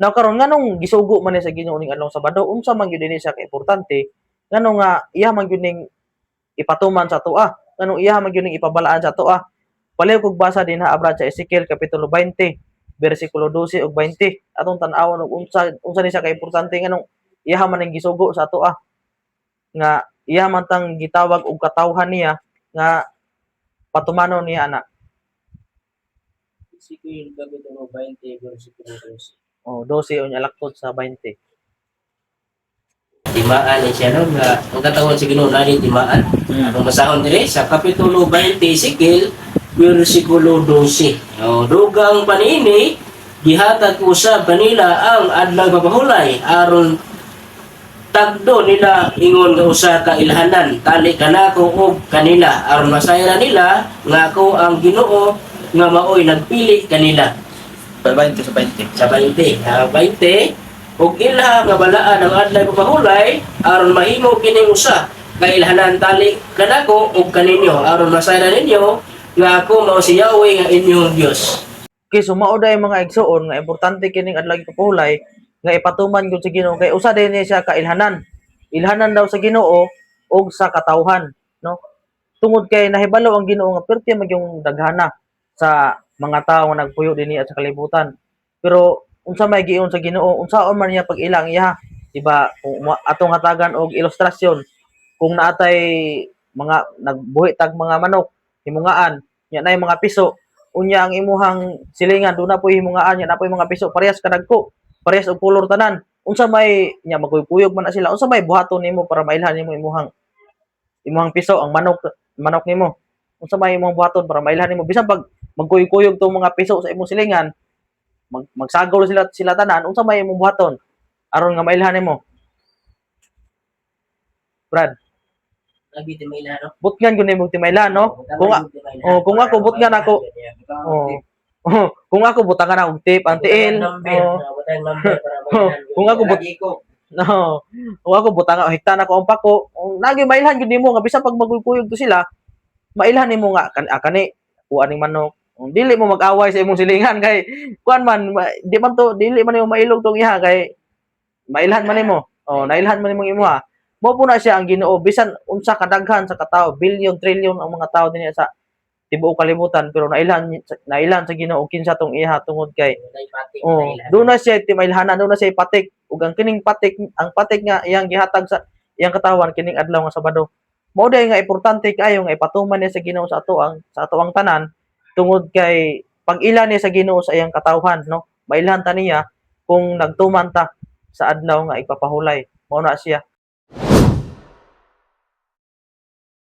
Now karon nganong gisugo man ni sa Ginoo ning adlaw Sabado, unsa man gyud dinhi siya ka importante, ngano nga iya man gyud ning ipatuman sa atoa, nganong iya man gyud ning ipabalaan sa atoa. Palihog kog basa dinha abra sa Ezekiel kapitulo 20, bersikulo 12 ug 20. Atong tan-awon og unsa ni siya ka importante nganong iya man ning gisugo sa atoa nga iya man tang gitawag og katawhan niya nga patumanon niya ana. Ezekiel kapitulo 20 bersikulo 12. Oh, 12 unya laktod sa 20. Timaan ni siya no nga ang katawhan sa Ginoo nani timaan. Ang basahon diri sa kapitulo 20 Ezekiel bersikulo 12. Dugang panini gihatag usab kanila ang adlaw papahulay aron tagdo nila ingon nga usa ka ilhanan tali kanako og kanila aron masayra nila nga ako ang Ginoo nga maoy nagpili kanila. Sa 20, sa 20. Sa 20, 20 ug ilha nga balaan ang adlaw papahulay aron mahimo kining usa ka ilhanan tali kanako og kaninyo aron masayra ninyo nga ako mao si Yahweh nga inyong Dios. Okay, so mao day mga igsoon nga importante kining adlaw papahulay nga ipatuman gyud sa Ginoo kay usa din siya ka ilhanan. Ilhanan daw sa Ginoo og sa katawhan, no? Tungod kay nahibalo ang Ginoo nga perti man yung daghana sa mga tawo nga nagpuyo dinhi at sa kalibutan. Pero unsa may giingon sa Ginoo, unsaon man niya pag-ilang iya, diba? Kung atong hatagan og ilustrasyon, kung naatay mga nagbuhi tag mga manok, himungaan, nya nay mga piso, unya ang imuhang silingan do na poy himungaan, nya na poy mga piso parehas kadagko, parehas og kolor tanan. Unsa may nya magkuyog man na sila, unsa may buhaton nimo para mailhan nimo imuhang piso ang manok nimo. Unsa may imong buhaton para mailhan nimo bisan pag magkuyog-kuyog tong mga piso sa imong silingan, magsagaw sila tanan, unsa may imong buhaton aron nga mailhan nimo? Brad, Lagi ti may no. butngan gyud nimo timaylan, no? Kung ako butngan ako, kung ako butangan na og tip antiin, kung ako no, kung ako butangan higtan ako ang pako, nagi mailhan gyud nimo nga bisan pag magkuyog to sila, mailhan nimo nga kani kuha ning manok. Dili mo mag-away sa imong silingan kay kuan man di man to dili man nimo mailog tong iha kay mailhan man nimo. Nailhan man nimo imuha. Mao po na siya ang Ginoo bisan unsa kadaghan sa katawo, bilyon, trilyon ang mga tawo dinhi sa tibuok kalibutan pero nailhan sa Ginoo kinsa tong iha tungod kay do na siya timailhanan, do na siya patik ug ang kining patik, ang patik nga iyang gihatag sa iyang katawan kining adlaw nga Sabado. Mao day nga importante kayo nga ipatuman niya sa Ginoo sa ato ang tanan tungod kay pag-ila niya sa Ginoo sa iyang katawhan, no? Mailhan ta niya kung nagtuman ta sa adlaw nga ipapahulay. Mao na siya.